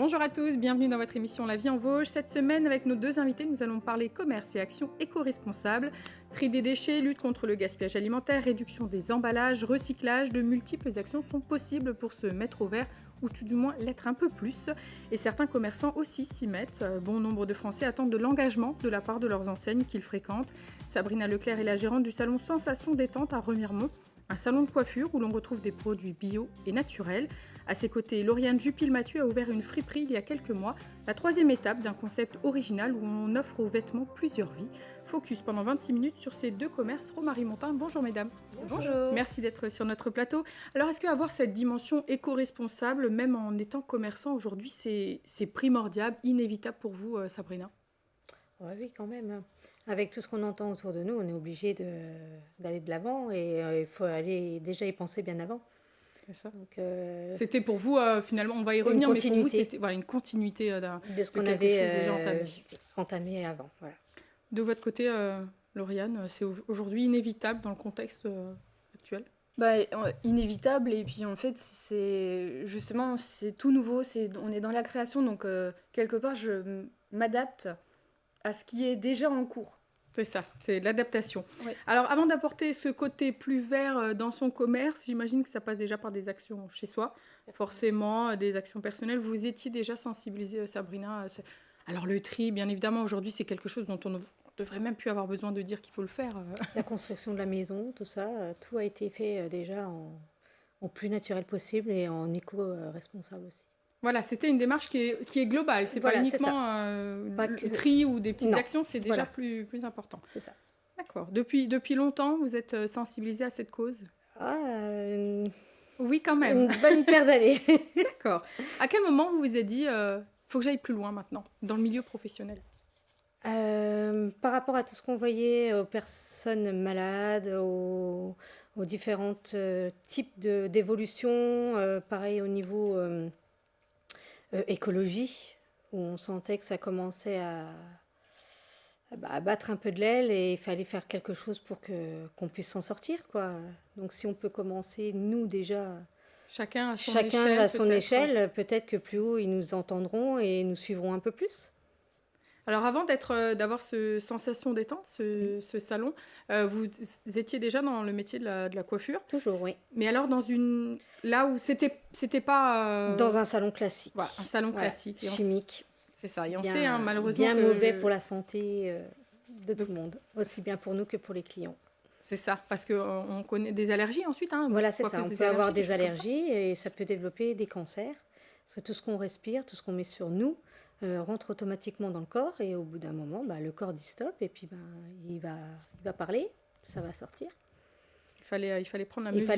Bonjour à tous, bienvenue dans votre émission La vie en Vosges. Cette semaine, avec nos deux invités, nous allons parler commerce et actions éco-responsables, tri des déchets, lutte contre le gaspillage alimentaire, réduction des emballages, recyclage. De multiples actions sont possibles pour se mettre au vert ou tout du moins l'être un peu plus. Et certains commerçants aussi s'y mettent. Bon nombre de Français attendent de l'engagement de la part de leurs enseignes qu'ils fréquentent. Sabrina Leclerc est la gérante du salon Sensation Détente à Remiremont, un salon de coiffure où l'on retrouve des produits bio et naturels. À ses côtés, Lauriane Jupil-Mathieu a ouvert une friperie il y a quelques mois, la troisième étape d'un concept original où on offre aux vêtements plusieurs vies. Focus pendant 26 minutes sur ces deux commerces romarimontains. Bonjour mesdames. Bonjour. Merci d'être sur notre plateau. Alors est-ce qu'avoir cette dimension éco-responsable, même en étant commerçant aujourd'hui, c'est primordial, inévitable pour vous, Sabrina ? Ouais, oui, quand même. Avec tout ce qu'on entend autour de nous, on est obligé d'aller de l'avant et il faut aller déjà y penser bien avant. C'est ça. Donc, c'était pour vous, finalement, on va y revenir, mais pour vous, c'était une continuité de ce qu'on quelque avait chose déjà entamé avant. Voilà. De votre côté, Lauriane, c'est aujourd'hui inévitable dans le contexte actuel ? Inévitable, et puis en fait c'est justement c'est tout nouveau, on est dans la création, donc quelque part je m'adapte à ce qui est déjà en cours. C'est ça, c'est l'adaptation. Oui. Alors avant d'apporter ce côté plus vert dans son commerce, j'imagine que ça passe déjà par des actions chez soi, forcément des actions personnelles. Vous étiez déjà sensibilisée, Sabrina. Alors le tri, bien évidemment, aujourd'hui c'est quelque chose dont on ne devrait même plus avoir besoin de dire qu'il faut le faire. La construction de la maison, tout ça, tout a été fait déjà en plus naturel possible et en éco-responsable aussi. Voilà, c'était une démarche qui est globale. C'est pas uniquement le tri ou des petites actions, c'est déjà plus important. C'est ça. D'accord. Depuis longtemps, vous êtes sensibilisée à cette cause ? Oui, quand même. Une bonne paire d'années. D'accord. À quel moment vous vous êtes dit, faut que j'aille plus loin maintenant, dans le milieu professionnel ? Par rapport à tout ce qu'on voyait aux personnes malades, aux différents types d'évolutions, pareil au niveau écologie, où on sentait que ça commençait à battre un peu de l'aile et il fallait faire quelque chose pour qu'on puisse s'en sortir, quoi. Donc si on peut commencer, nous déjà, chacun à son échelle, peut-être que plus haut, ils nous entendront et nous suivront un peu plus. Alors avant d'avoir ce Sensation Détente, ce salon, vous étiez déjà dans le métier de la coiffure ? Toujours, oui. Mais alors là où c'était pas... Dans un salon classique. Voilà, un salon classique. Chimique. C'est ça, et on sait malheureusement bien mauvais pour la santé de tout le monde, aussi bien pour nous que pour les clients. C'est ça, parce qu'on connaît des allergies ensuite. Voilà, c'est ça, on peut avoir des allergies et ça peut développer des cancers. Parce que tout ce qu'on respire, tout ce qu'on met sur nous, rentre automatiquement dans le corps et au bout d'un moment, le corps dit stop et puis il va parler, ça va sortir. Il fallait prendre la mesure.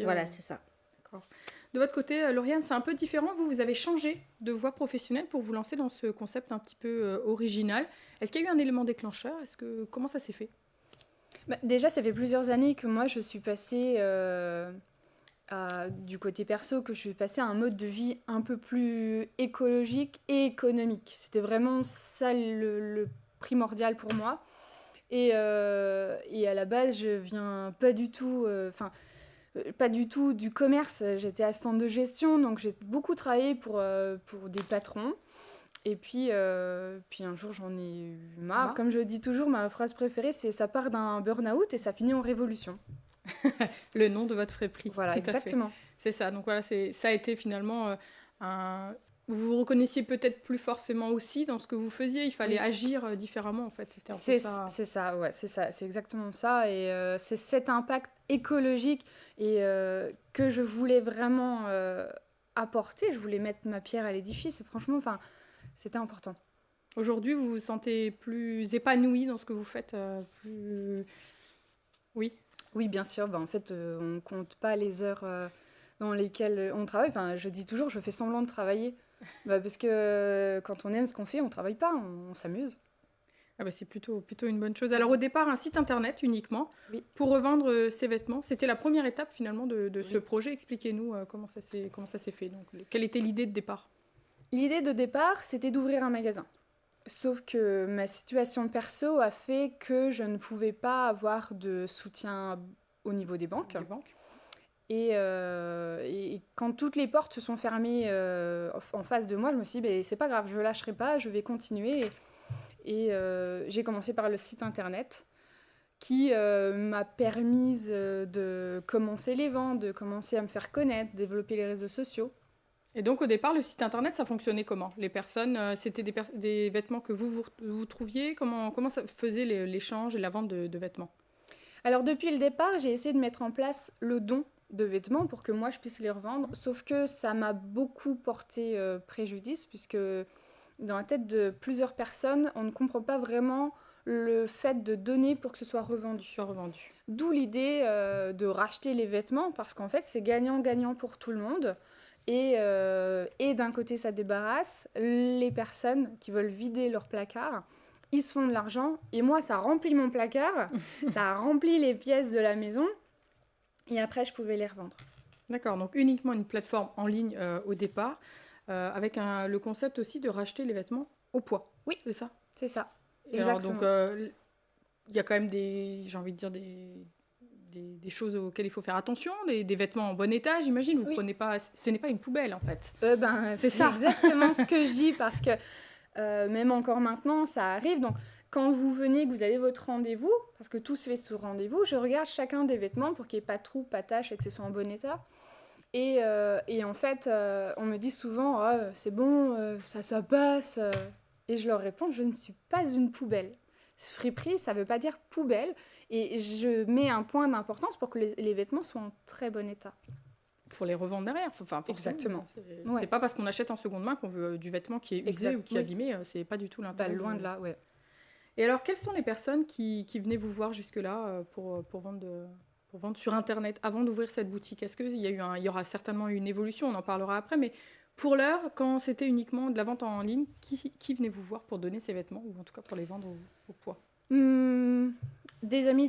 Voilà, c'est ça. D'accord. De votre côté, Lauriane, c'est un peu différent. Vous avez changé de voie professionnelle pour vous lancer dans ce concept un petit peu original. Est-ce qu'il y a eu un élément déclencheur ? Comment ça s'est fait ? Déjà, ça fait plusieurs années que moi je suis passée du côté perso, que je suis passée à un mode de vie un peu plus écologique et économique. C'était vraiment ça le primordial pour moi. Et à la base, je viens pas du tout du commerce. J'étais assistante de gestion, donc j'ai beaucoup travaillé pour des patrons. Et puis un jour, j'en ai eu marre. Comme je dis toujours, ma phrase préférée, c'est « ça part d'un burn-out et ça finit en révolution ». Le nom de votre friperie. Voilà, exactement. C'est ça. Donc voilà, ça a été finalement vous vous reconnaissiez peut-être plus forcément aussi dans ce que vous faisiez. Il fallait agir différemment, en fait. C'est ça, ouais, c'est ça. C'est exactement ça. Et c'est cet impact écologique que je voulais vraiment apporter. Je voulais mettre ma pierre à l'édifice. Et franchement, c'était important. Aujourd'hui, vous vous sentez plus épanouie dans ce que vous faites Oui. Oui, bien sûr. En fait, on ne compte pas les heures dans lesquelles on travaille. Je dis toujours, je fais semblant de travailler. Parce que quand on aime ce qu'on fait, on ne travaille pas, on s'amuse. C'est plutôt une bonne chose. Alors au départ, un site internet uniquement pour revendre ces vêtements. C'était la première étape finalement de ce projet. Expliquez-nous comment ça s'est fait. Donc, quelle était l'idée de départ ? L'idée de départ, c'était d'ouvrir un magasin. Sauf que ma situation perso a fait que je ne pouvais pas avoir de soutien au niveau des banques. Et quand toutes les portes se sont fermées en face de moi, je me suis dit, ben, c'est pas grave, je lâcherai pas, je vais continuer. J'ai commencé par le site internet qui m'a permis de commencer les ventes, de commencer à me faire connaître, développer les réseaux sociaux. Et donc au départ, le site internet, ça fonctionnait comment? Les personnes, c'était des vêtements que vous trouviez? Comment ça faisait l'échange et la vente de vêtements? Alors depuis le départ, j'ai essayé de mettre en place le don de vêtements pour que moi je puisse les revendre, sauf que ça m'a beaucoup porté préjudice, puisque dans la tête de plusieurs personnes, on ne comprend pas vraiment le fait de donner pour que ce soit revendu. D'où l'idée de racheter les vêtements, parce qu'en fait c'est gagnant-gagnant pour tout le monde. Et d'un côté, ça débarrasse les personnes qui veulent vider leur placard. Ils se font de l'argent. Et moi, ça remplit mon placard. Ça remplit les pièces de la maison. Et après, je pouvais les revendre. D'accord, donc uniquement une plateforme en ligne au départ, avec le concept aussi de racheter les vêtements au poids. Oui, c'est ça. C'est ça. Et Exactement. alors, donc, il y a quand même j'ai envie de dire, des choses auxquelles il faut faire attention, des vêtements en bon état, j'imagine. Vous prenez pas, ce n'est pas une poubelle en fait. C'est ça. Exactement ce que je dis, parce que même encore maintenant, ça arrive. Donc, quand vous venez, que vous avez votre rendez-vous, parce que tout se fait sur rendez-vous, je regarde chacun des vêtements pour qu'il n'y ait pas de trous, pas de taches et que ce soit en bon état. Et en fait, on me dit souvent, oh, c'est bon, ça passe. Et je leur réponds, je ne suis pas une poubelle. Friperie, ça ne veut pas dire poubelle. Et je mets un point d'importance pour que les vêtements soient en très bon état. Pour les revendre derrière. Enfin, exactement. C'est pas parce qu'on achète en seconde main qu'on veut du vêtement qui est usé ou qui est abîmé. C'est pas du tout l'intérêt. Loin de là, ouais. Et alors, quelles sont les personnes qui venaient vous voir jusque-là pour vendre sur Internet avant d'ouvrir cette boutique? Est-ce qu'il y aura certainement une évolution? On en parlera après, mais pour l'heure, quand c'était uniquement de la vente en ligne, qui venait vous voir pour donner ces vêtements, ou en tout cas pour les vendre au poids? Des amis.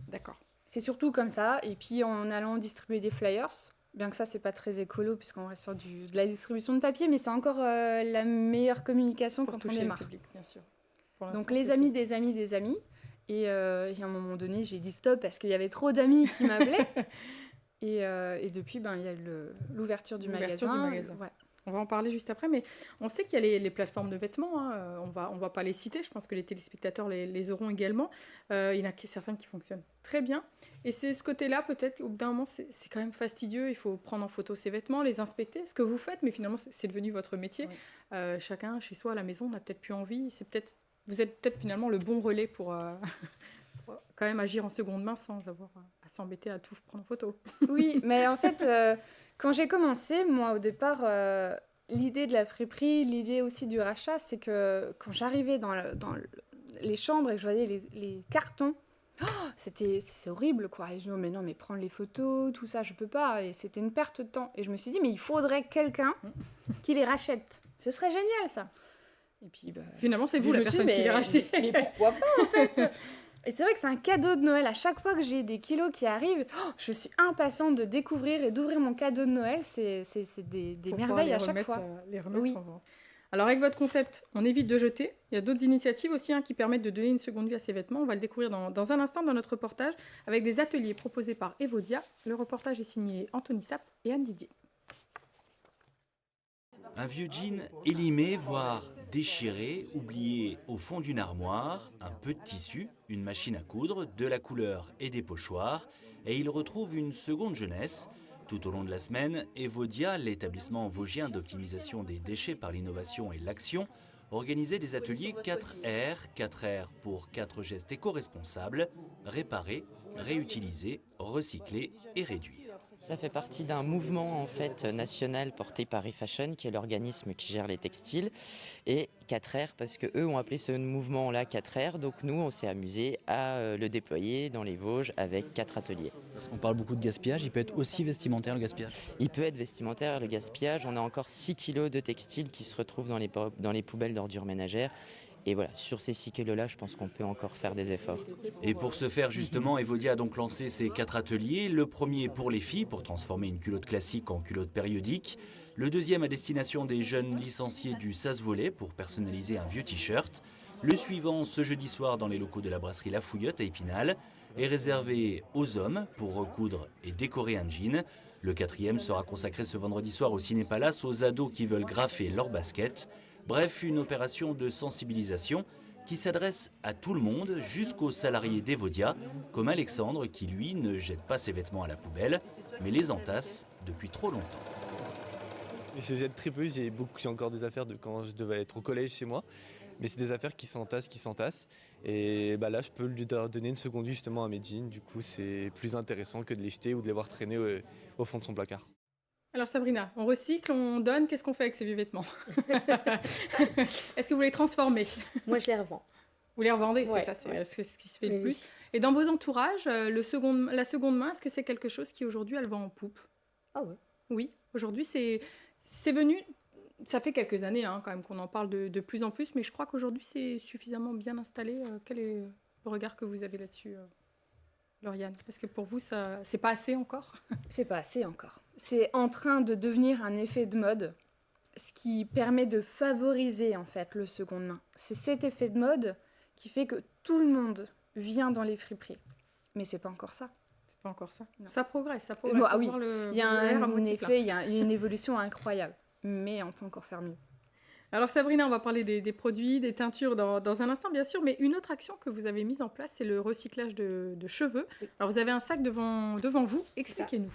D'accord. C'est surtout comme ça. Et puis en allant distribuer des flyers, bien que ça, c'est pas très écolo puisqu'on reste sur de la distribution de papier, mais c'est encore la meilleure communication quand on démarre. Le public, bien sûr. Donc les amis des amis. Et à un moment donné, j'ai dit stop parce qu'il y avait trop d'amis qui m'appelaient. Et depuis, il y a l'ouverture du magasin. Ouais. On va en parler juste après, mais on sait qu'il y a les plateformes de vêtements, hein. On va pas les citer, je pense que les téléspectateurs les auront également. Il y en a certaines qui fonctionnent très bien. Et c'est ce côté-là, peut-être, au bout d'un moment, c'est quand même fastidieux. Il faut prendre en photo ses vêtements, les inspecter, ce que vous faites, mais finalement, c'est devenu votre métier. Oui. Chacun, chez soi, à la maison, n'a peut-être plus envie. Vous êtes peut-être finalement le bon relais pour quand même agir en seconde main sans avoir à s'embêter à tout prendre en photo. Oui, mais en fait... Quand j'ai commencé, moi, au départ, l'idée de la friperie, l'idée aussi du rachat, c'est que quand j'arrivais dans les chambres et que je voyais les cartons, c'est horrible, quoi. Et je me dis, mais non, mais prendre les photos, tout ça, je peux pas. Et c'était une perte de temps. Et je me suis dit, mais il faudrait quelqu'un qui les rachète. Ce serait génial, ça. Et puis, finalement, c'est vous la personne qui les rachetez. Mais pourquoi pas, en fait? Et c'est vrai que c'est un cadeau de Noël. À chaque fois que j'ai des kilos qui arrivent, je suis impatiente de découvrir et d'ouvrir mon cadeau de Noël. C'est des merveilles à chaque fois. Les remettre en vente. Alors avec votre concept, on évite de jeter. Il y a d'autres initiatives aussi qui permettent de donner une seconde vie à ces vêtements. On va le découvrir dans un instant dans notre reportage avec des ateliers proposés par Evodia. Le reportage est signé Anthony Sapp et Anne Didier. Un vieux jean élimé, voire déchiré, oublié au fond d'une armoire, un peu de tissu, une machine à coudre, de la couleur et des pochoirs, et il retrouve une seconde jeunesse. Tout au long de la semaine, Evodia, l'établissement vosgien d'optimisation des déchets par l'innovation et l'action, organisait des ateliers 4R, 4R pour 4 gestes éco-responsables, réparer, réutiliser, recycler et réduire. Ça fait partie d'un mouvement en fait national porté par eFashion, qui est l'organisme qui gère les textiles, et 4R parce que eux ont appelé ce mouvement-là 4R. Donc nous, on s'est amusé à le déployer dans les Vosges avec 4 ateliers. Parce qu'on parle beaucoup de gaspillage, il peut être aussi vestimentaire le gaspillage. Il peut être vestimentaire le gaspillage. On a encore 6 kilos de textiles qui se retrouvent dans les poubelles d'ordures ménagères. Et voilà, sur ces 6 kilos-là, je pense qu'on peut encore faire des efforts. Et pour ce faire, justement, Evodia a donc lancé ces 4 ateliers. Le premier pour les filles, pour transformer une culotte classique en culotte périodique. Le deuxième à destination des jeunes licenciés du SAS Volley, pour personnaliser un vieux t-shirt. Le suivant, ce jeudi soir dans les locaux de la brasserie La Fouillotte à Épinal, est réservé aux hommes pour recoudre et décorer un jean. Le 4e sera consacré ce vendredi soir au Ciné Palace aux ados qui veulent graffer leur basket. Bref, une opération de sensibilisation qui s'adresse à tout le monde, jusqu'aux salariés d'Evodia, comme Alexandre qui, lui, ne jette pas ses vêtements à la poubelle, mais les entasse depuis trop longtemps. Je jette très peu, j'ai encore des affaires de quand je devais être au collège chez moi, mais c'est des affaires qui s'entassent. Et là, je peux lui donner une seconde vie justement à mes jeans, du coup c'est plus intéressant que de les jeter ou de les voir traîner au fond de son placard. Alors Sabrina, on recycle, on donne, qu'est-ce qu'on fait avec ces vieux vêtements? Est-ce que vous les transformez? Moi, je les revends. Vous les revendez, Ouais, c'est ça, c'est ouais. ce qui se fait le Oui, plus. oui. Et dans vos entourages, la seconde main, est-ce que c'est quelque chose qui aujourd'hui elle vend en poupe? Ah ouais. Oui, aujourd'hui c'est venu, ça fait quelques années quand même qu'on en parle de plus en plus, mais je crois qu'aujourd'hui c'est suffisamment bien installé. Quel est le regard que vous avez là-dessus, Lauriane? Est-ce que pour vous, ça c'est pas assez encore? C'est pas assez encore. C'est en train de devenir un effet de mode, ce qui permet de favoriser en fait le seconde main. C'est cet effet de mode qui fait que tout le monde vient dans les friperies. Mais c'est pas encore ça. C'est pas encore ça. Non. Ça progresse. Bon, ah oui, il y a un il y a une évolution incroyable, mais on peut encore faire mieux. Alors Sabrina, on va parler des produits, des teintures dans un instant bien sûr, mais une autre action que vous avez mise en place, c'est le recyclage de cheveux. Oui. Alors vous avez un sac devant vous, expliquez-nous.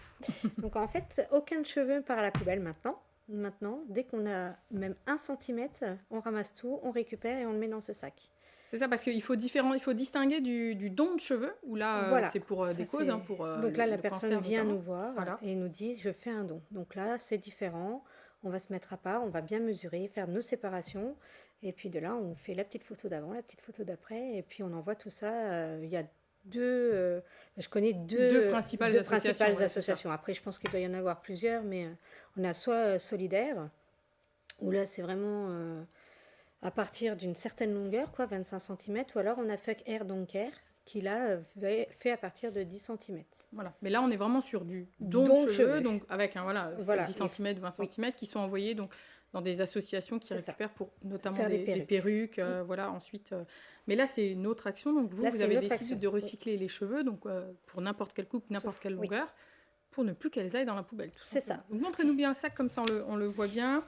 Donc en fait, aucun cheveu part à la poubelle maintenant. Maintenant, dès qu'on a même 1 centimètre, on ramasse tout, on récupère et on le met dans ce sac. C'est ça, parce qu'il faut distinguer du don de cheveux, où là Voilà. c'est pour Ça, des causes, c'est- pour Donc là, le la personne cancer vient notamment. nous voir Voilà. et nous dit je fais un don. Donc là, c'est différent. On va se mettre à part, on va bien mesurer, faire nos séparations. Et puis de là, on fait la petite photo d'avant, la petite photo d'après. Et puis on envoie tout ça. Il y a je connais Deux principales associations, ouais, c'est associations. Après, je pense qu'il doit y en avoir plusieurs, mais on a soit Solidaire, où là, c'est vraiment à partir d'une certaine longueur, 25 cm, ou alors on a Fuck Air Don't Care, qui là fait à partir de 10 cm. Voilà. Mais là, on est vraiment sur du don Don de de cheveux, cheveux. donc avec Voilà. 10 cm, 20 Oui. cm, qui sont envoyés donc, dans des associations qui C'est ça. récupèrent pour notamment Faire des des perruques. Voilà, ensuite. Mais là, c'est une autre action. Donc vous Là, c'est avez une autre décidé action. de recycler les cheveux, donc pour n'importe quelle coupe, n'importe quelle Oui. longueur, pour ne plus qu'elles aillent dans la poubelle. tout C'est simplement. ça. Donc montrez-nous bien le sac, comme ça on le voit bien.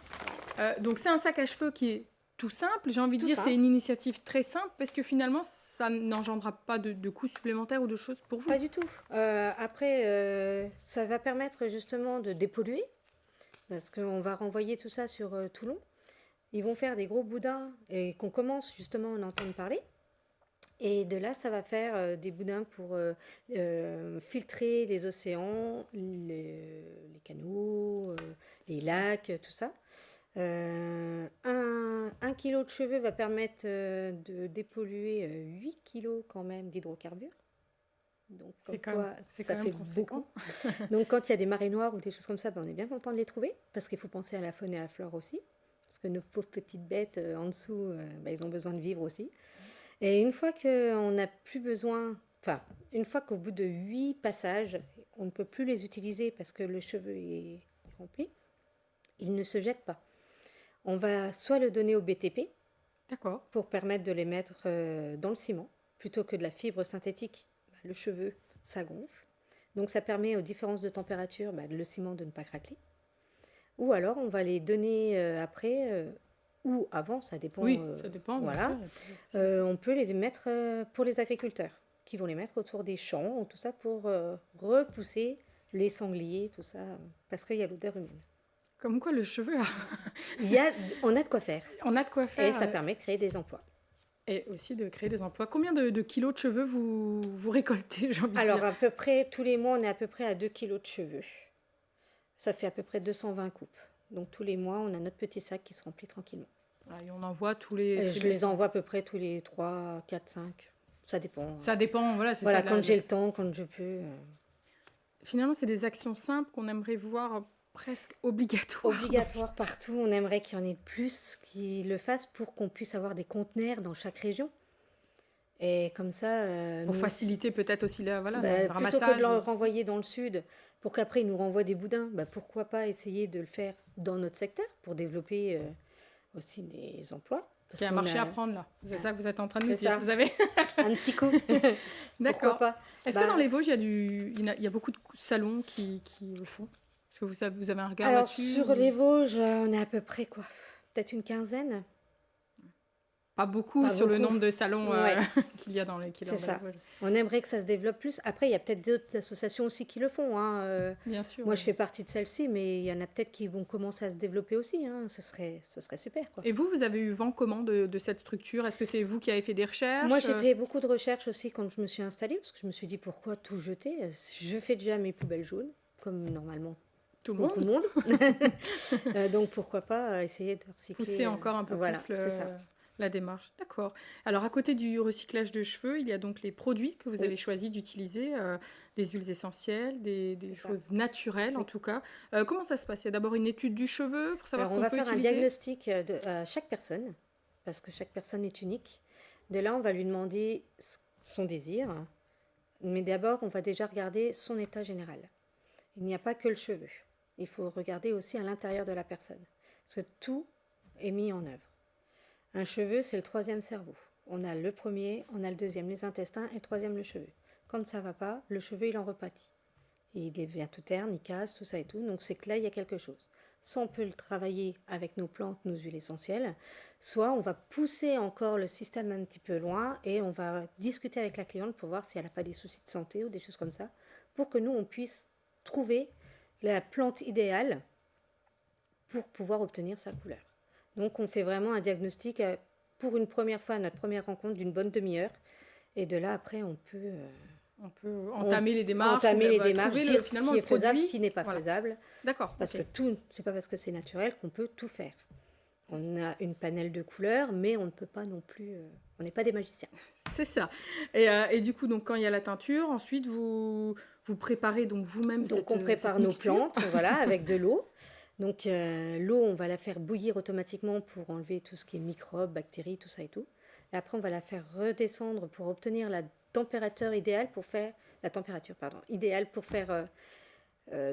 Donc c'est un sac à cheveux qui est tout simple. J'ai envie de Tout dire, simple. c'est une initiative très simple parce que finalement, ça n'engendrera pas de coûts supplémentaires ou de choses pour vous. Pas du tout. Après, ça va permettre justement de dépolluer, parce qu'on va renvoyer tout ça sur Toulon. Ils vont faire des gros boudins et qu'on commence justement à en entendre parler. Et de là, ça va faire des boudins pour filtrer les océans, les canaux, les lacs, tout ça. Un kilo de cheveux va permettre de dépolluer 8 kilos quand même d'hydrocarbures. Donc, C'est comme quand quoi, même- c'est ça quand même fait conséquent. beaucoup. Donc, quand il y a des marées noires ou des choses comme ça, on est bien content de les trouver, parce qu'il faut penser à la faune et à la flore aussi. Parce que nos pauvres petites bêtes en dessous, ils ont besoin de vivre aussi. Et une fois qu'on n'a plus besoin, enfin, une fois qu'au bout de 8 passages, on ne peut plus les utiliser parce que le cheveu est rempli, ils ne se jettent pas. On va soit le donner au BTP D'accord. pour permettre de les mettre dans le ciment, plutôt que de la fibre synthétique. Le cheveu, ça gonfle. Donc ça permet aux différences de température, le ciment de ne pas craquer. Ou alors on va les donner après ou avant, ça dépend. Oui, ça dépend. bien voilà. sûr. On peut les mettre pour les agriculteurs, qui vont les mettre autour des champs, ou tout ça pour repousser les sangliers, tout ça, parce qu'il y a l'odeur humaine. Comme quoi, le cheveu, On a de quoi faire, on a de quoi faire. et ça permet de créer des emplois. Et aussi de créer des emplois. Combien de kilos de cheveux vous récoltez, j'ai envie de Alors dire à peu près, tous les mois, on est à peu près à 2 kilos de cheveux. Ça fait à peu près 220 coupes. Donc tous les mois, on a notre petit sac qui se remplit tranquillement. Voilà, et on envoie tous les... Et tous je les- les envoie à peu près tous les 3, 4, 5. Ça dépend. Ça dépend, voilà. c'est Voilà, ça, quand j'ai le temps, quand je peux. Finalement, c'est des actions simples qu'on aimerait voir presque obligatoires. Obligatoire partout. On aimerait qu'il y en ait plus qui le fassent pour qu'on puisse avoir des conteneurs dans chaque région. Et comme ça. Pour nous- faciliter peut-être aussi le Bah, le plutôt ramassage. que de le renvoyer dans le sud pour qu'après ils nous renvoient des boudins, pourquoi pas essayer de le faire dans notre secteur pour développer aussi des emplois. Parce Il y a un qu'on marché à prendre là. C'est ça que vous êtes en train de nous C'est dire. ça. Vous avez... un petit coup. D'accord. Pourquoi pas? Est-ce que dans les Vosges, il y a beaucoup de salons qui le font? Est-ce que vous avez un regard Alors, là-dessus sur les Vosges, on est à peu près quoi? Peut-être une quinzaine. Pas beaucoup Pas sur le beaucoup. nombre de salons Ouais. qu'il y a dans les C'est ça. On aimerait que ça se développe plus. Après, il y a peut-être d'autres associations aussi qui le font, hein. Bien sûr. Moi, je fais partie de celle-ci, mais il y en a peut-être qui vont commencer à se développer aussi, hein. Ce serait super, quoi. Et vous avez eu vent comment de cette structure? Est-ce que c'est vous qui avez fait des recherches? Moi, j'ai fait beaucoup de recherches aussi quand je me suis installée, parce que je me suis dit pourquoi tout jeter? Je fais déjà mes poubelles jaunes, comme normalement tout le beaucoup de monde? monde. Donc pourquoi pas essayer de recycler. Pousser encore un peu voilà, plus c'est ça. la démarche. D'accord. Alors, à côté du recyclage de cheveux, il y a donc les produits que vous Oui. avez choisi d'utiliser, des huiles essentielles, des C'est ça. choses naturelles en Oui. tout cas. Comment ça se passe? Il y a d'abord une étude du cheveu pour savoir Alors, ce on qu'on va peut faire un utiliser? diagnostic à chaque personne, parce que chaque personne est unique. De là, on va lui demander son désir, mais d'abord, on va déjà regarder son état général. Il n'y a pas que le cheveu. Il faut regarder aussi à l'intérieur de la personne, parce que tout est mis en œuvre. Un cheveu, c'est le troisième cerveau. On a le premier, on a le deuxième, les intestins, et le troisième, le cheveu. Quand ça ne va pas, le cheveu, il en repâtit. Il devient tout terne, il casse, tout ça et tout. Donc c'est que là, il y a quelque chose. Soit on peut le travailler avec nos plantes, nos huiles essentielles, soit on va pousser encore le système un petit peu loin et on va discuter avec la cliente pour voir si elle n'a pas des soucis de santé ou des choses comme ça, pour que nous, on puisse trouver la plante idéale pour pouvoir obtenir sa couleur. Donc on fait vraiment un diagnostic pour une première fois, notre première rencontre d'une bonne demi-heure. Et de là, après, on peut entamer les démarches. entamer les trouver démarches, dire ce finalement qui est le produit. faisable, ce qui n'est pas Voilà. faisable. D'accord. Parce ok. que tout, c'est pas parce que c'est naturel qu'on peut tout faire. On a une panelle de couleurs, mais on ne peut pas non plus... on n'est pas des magiciens. C'est ça. Et du coup, donc, quand il y a la teinture, ensuite, vous préparez donc vous-même Donc cette on prépare cette nos mixture. plantes, voilà, avec de l'eau. Donc l'eau, on va la faire bouillir automatiquement pour enlever tout ce qui est microbes, bactéries, tout ça et tout. Et après, on va la faire redescendre pour obtenir la température idéale pour faire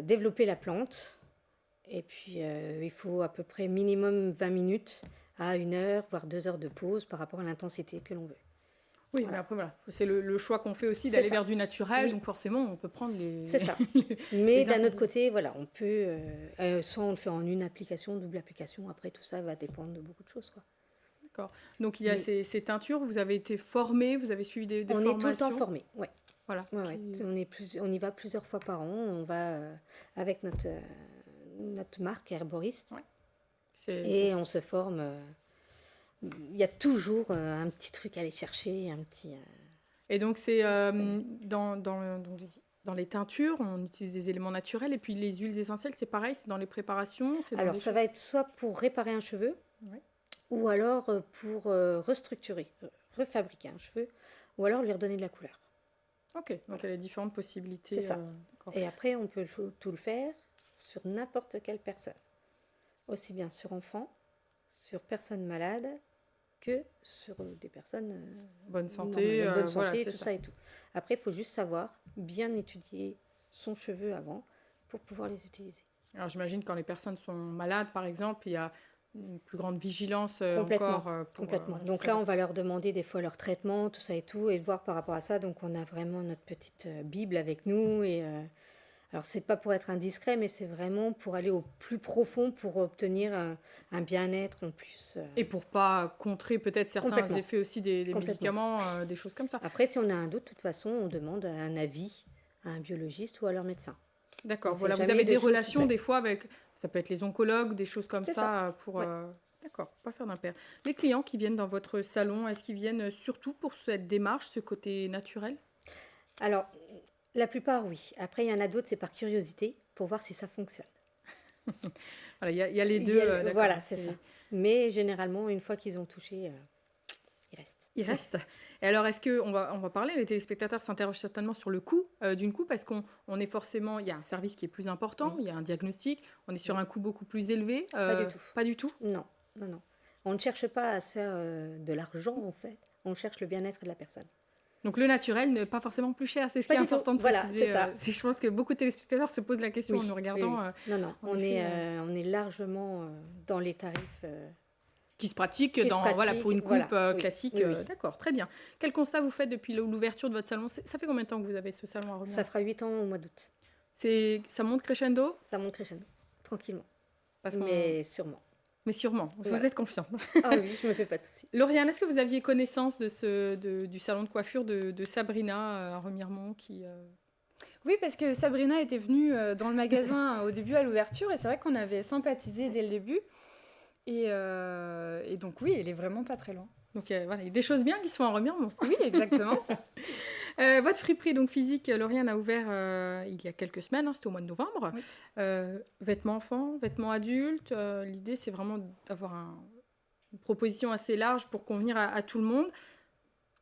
développer la plante. Et puis il faut à peu près minimum 20 minutes à 1 heure, voire 2 heures de pause par rapport à l'intensité que l'on veut. Oui, Voilà. mais après, voilà. C'est le choix qu'on fait aussi C'est d'aller ça. vers du naturel. Oui. Donc forcément, on peut prendre les... C'est ça. les Mais d'un ingrédients. autre côté, voilà, on peut, soit on le fait en une application, double application. Après, tout ça va dépendre de beaucoup de choses, quoi. D'accord. Donc il y a Oui. ces teintures, vous avez été formés, vous avez suivi des On est formations. tout le temps formé, ouais. Voilà. Ouais, ouais. On y va plusieurs fois par an. On va avec notre marque herboriste et on se forme. Il y a toujours un petit truc à aller chercher, un petit. Et donc c'est dans les teintures, on utilise des éléments naturels et puis les huiles essentielles, c'est pareil, c'est dans les préparations. C'est dans Alors les ça va être soit pour réparer un cheveu, Ouais. ou alors pour restructurer, refabriquer un cheveu, ou alors lui redonner de la couleur. Ok, donc il y a les différentes possibilités. C'est ça. D'accord. Et après, on peut tout le faire sur n'importe quelle personne. Aussi bien sur enfants, sur personnes malades, que sur des personnes Bonne santé, normales, bonne voilà, santé, c'est tout ça. ça et tout. Après, il faut juste savoir bien étudier son cheveu avant pour pouvoir les utiliser. Alors j'imagine quand les personnes sont malades, par exemple, il y a une plus grande vigilance Complètement, encore. Complètement. Voilà, Donc ça là, va. on va leur demander des fois leur traitement, tout ça et tout, et de voir par rapport à ça. Donc on a vraiment notre petite Bible avec nous. Et alors c'est pas pour être indiscret, mais c'est vraiment pour aller au plus profond, pour obtenir un bien-être en plus. Et pour pas contrer peut-être certains Complètement. effets aussi des Complètement. médicaments, des choses comme ça. Après, si on a un doute, de toute façon, on demande un avis à un biologiste ou à leur médecin. D'accord, On fait voilà, vous jamais avez de des choses relations toutes des fois avec, ça peut être les oncologues, des choses comme C'est ça pour... Ouais. D'accord, pas faire d'impair. Les clients qui viennent dans votre salon, est-ce qu'ils viennent surtout pour cette démarche, ce côté naturel? Alors, la plupart, oui. Après, il y en a d'autres, c'est par curiosité, pour voir si ça fonctionne. Voilà, il y a les Il deux. y a- d'accord. voilà, c'est ça. Mais généralement, une fois qu'ils ont touché, ils restent. Il reste. Et alors, est-ce que on va parler, les téléspectateurs s'interrogent certainement sur le coût d'une coupe, parce qu'on est forcément, il y a un service qui est plus important, Oui. il y a un diagnostic, on est sur un coût beaucoup plus élevé. Pas du tout. Pas du tout. Non, non, non. On ne cherche pas à se faire de l'argent, en fait. On cherche le bien-être de la personne. Donc le naturel n'est pas forcément plus cher, c'est ce Pas qui est du tout. important de Voilà, préciser. c'est ça. Je pense que beaucoup de téléspectateurs se posent la question en nous regardant. oui. Non, non. en On effet, est largement dans les tarifs Qui se pratique Qui se dans, voilà, pour une coupe voilà, oui, classique. oui, oui. D'accord, très bien. Quel constat vous faites depuis l'ouverture de votre salon? Ça fait combien de temps que vous avez ce salon à Remiremont? Ça fera 8 ans au mois d'août. Ça monte crescendo? Ça monte crescendo, tranquillement. Parce qu'on- Mais sûrement. Mais sûrement, vous Voilà. êtes confiante. Ah oui, je me fais pas de soucis. Lauriane, est-ce que vous aviez connaissance du salon de coiffure de Sabrina à Remiremont qui, Oui, parce que Sabrina était venue dans le magasin au début à l'ouverture et c'est vrai qu'on avait sympathisé dès le début. Et donc oui, elle est vraiment pas très loin. Donc voilà, il y a des choses bien qui se font à Remiremont. Oui, exactement. Votre friperie donc physique, Lauriane, a ouvert il y a quelques semaines, hein, c'était au mois de novembre. Oui. Vêtements enfants, vêtements adultes. L'idée, c'est vraiment d'avoir une proposition assez large pour convenir à tout le monde.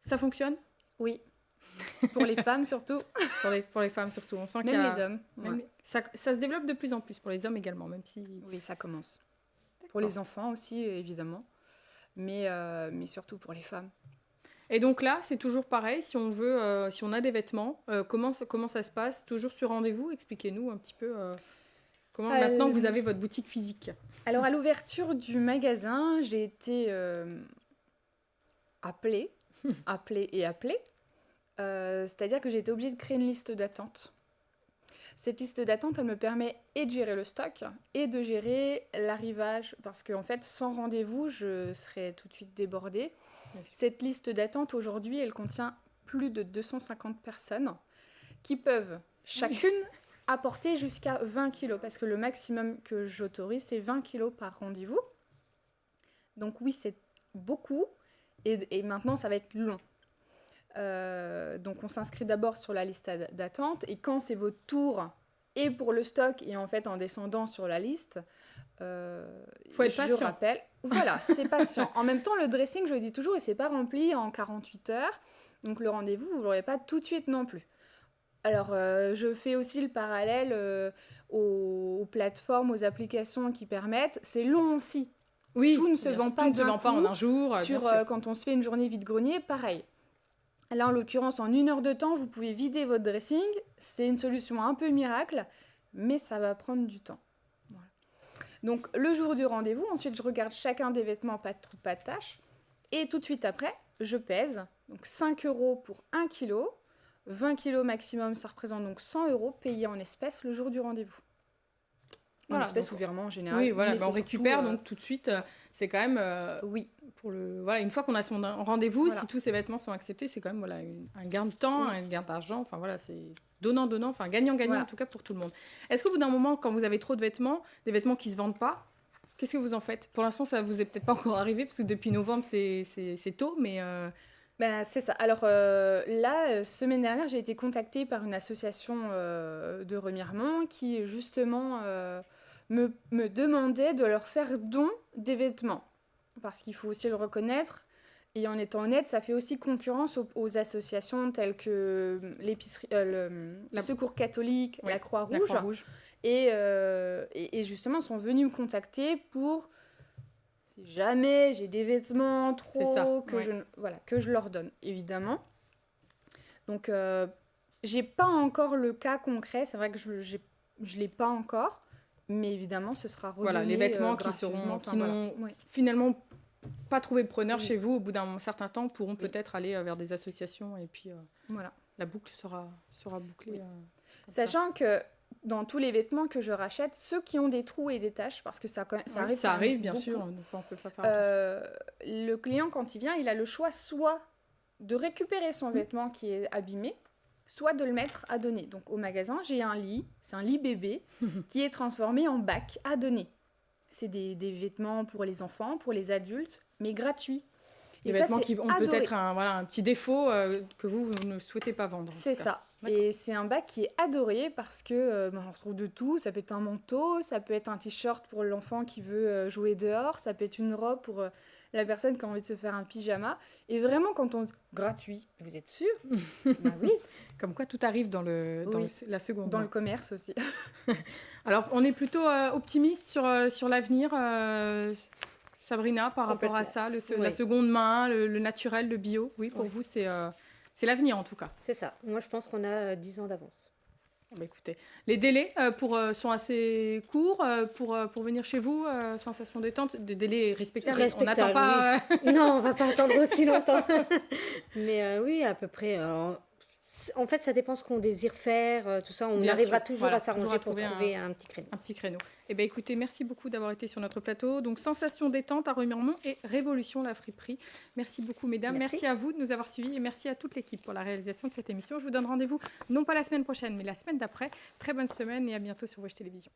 Ça fonctionne? Oui. Pour les femmes surtout. Pour les femmes surtout. On sent qu'il y Même a... les hommes. même- Ouais. ça se développe de plus en plus pour les hommes également, même si... Oui, ça commence. Pour les enfants aussi, évidemment. Mais surtout pour les femmes. Et donc là, c'est toujours pareil, si on veut, si on a des vêtements, comment ça se passe? Toujours sur rendez-vous? Expliquez-nous un petit peu comment maintenant que vous avez votre boutique physique. Alors, à l'ouverture du magasin, j'ai été appelée. C'est-à-dire que j'ai été obligée de créer une liste d'attente. Cette liste d'attente, elle me permet et de gérer le stock et de gérer l'arrivage. Parce qu'en fait, sans rendez-vous, je serais tout de suite débordée. Cette liste d'attente, aujourd'hui, elle contient plus de 250 personnes qui peuvent chacune apporter jusqu'à 20 kilos. Parce que le maximum que j'autorise, c'est 20 kilos par rendez-vous. Donc oui, c'est beaucoup. Et maintenant, ça va être long. Donc on s'inscrit d'abord sur la liste d'attente et quand c'est votre tour et pour le stock et en fait en descendant sur la liste, Faut être patient. je rappelle, voilà, c'est patient. En même temps, le dressing, je le dis toujours, il s'est pas rempli en 48 heures, donc le rendez-vous, vous l'aurez pas tout de suite non plus. Alors, je fais aussi le parallèle aux plateformes, aux applications qui permettent, c'est long aussi. Oui, Tout ne se bien vend sûr, pas tout ne se d'un vend pas en coup un jour. Bien Sur, sûr. quand on se fait une journée vide-grenier, pareil. Là, en l'occurrence, en 1 heure de temps, vous pouvez vider votre dressing. C'est une solution un peu miracle, mais ça va prendre du temps. Voilà. Donc, le jour du rendez-vous, ensuite, je regarde chacun des vêtements, pas de trou, pas de tache. Et tout de suite après, je pèse. Donc, 5 € pour 1 kg. 20 kg maximum, ça représente donc 100 € payés en espèces le jour du rendez-vous. En Voilà, espèces donc- ou virement en général. Oui, voilà, mais bah, on c'est surtout, récupère donc tout de suite. C'est quand même Oui, pour le voilà, une fois qu'on a son rendez-vous, Voilà. si tous ces vêtements sont acceptés, c'est quand même voilà un gain de temps, un gain d'argent. Enfin voilà, c'est donnant, enfin gagnant Voilà. en tout cas pour tout le monde. Est-ce qu'au bout d'un moment, quand vous avez trop de vêtements, des vêtements qui se vendent pas, qu'est-ce que vous en faites? Pour l'instant, ça vous est peut-être pas encore arrivé parce que depuis novembre, c'est tôt, mais ben, c'est ça. Alors là, semaine dernière, j'ai été contactée par une association de Remiremont qui justement me demandait de leur faire don des vêtements. Parce qu'il faut aussi le reconnaître. Et en étant honnête, ça fait aussi concurrence aux associations telles que l'épicerie, le Secours catholique, Oui, la la Croix-Rouge. Croix-Rouge. Et justement, sont venus me contacter pour, si jamais j'ai des vêtements C'est ça, trop, que, ouais. que je leur donne, évidemment. Donc, j'ai pas encore le cas concret, c'est vrai que je l'ai pas encore, mais évidemment, ce sera redonné Voilà, les vêtements qui gracieusement, seront enfin, qui voilà. n'ont Ouais. finalement pas trouvé de preneur Oui. chez vous au bout d'un certain temps pourront Oui. peut-être aller vers des associations et puis Voilà. la boucle sera bouclée. Oui. Comme ça. Sachant que dans tous les vêtements que je rachète, ceux qui ont des trous et des taches, parce que ça Oui, arrive, ça quand même arrive bien beaucoup, sûr. Des fois, on peut pas faire attention. le client, quand il vient, il a le choix soit de récupérer Mmh. son vêtement qui est abîmé, soit de le mettre à donner. Donc au magasin, j'ai un lit, c'est un lit bébé, qui est transformé en bac à donner. C'est des vêtements pour les enfants, pour les adultes, mais gratuits. Des Et ça, vêtements c'est qui ont adoré. peut-être un petit défaut que vous ne souhaitez pas vendre. en C'est tout cas. ça. D'accord. Et c'est un bac qui est adoré parce que on retrouve de tout. Ça peut être un manteau, ça peut être un t-shirt pour l'enfant qui veut jouer dehors, ça peut être une robe pour la personne qui a envie de se faire un pyjama. Et vraiment, quand on... Gratuit, vous êtes sûr? Bah oui, Comme quoi tout arrive dans Oui. la seconde. dans le commerce aussi. Alors on est plutôt optimiste sur l'avenir, Sabrina, par rapport à ça, la Ouais. seconde main, le naturel, le bio. Oui, pour Ouais. vous c'est l'avenir en tout cas. C'est ça. Moi, je pense qu'on a 10 ans d'avance. Bah, écoutez, les délais sont assez courts pour venir chez vous, sensation détente, des délais respectables. On n'attend pas. Oui. Non, on va pas attendre aussi longtemps. Mais oui, à peu près. En fait, ça dépend ce qu'on désire faire, tout ça. On Bien arrivera sûr, toujours voilà, à s'arranger toujours à pour trouver un petit créneau. Un petit créneau. Eh bien, écoutez, merci beaucoup d'avoir été sur notre plateau. Donc, Sensation détente à Remiremont et Révolution la friperie. Merci beaucoup, mesdames. Merci à vous de nous avoir suivis et merci à toute l'équipe pour la réalisation de cette émission. Je vous donne rendez-vous, non pas la semaine prochaine, mais la semaine d'après. Très bonne semaine et à bientôt sur Wesh Télévision.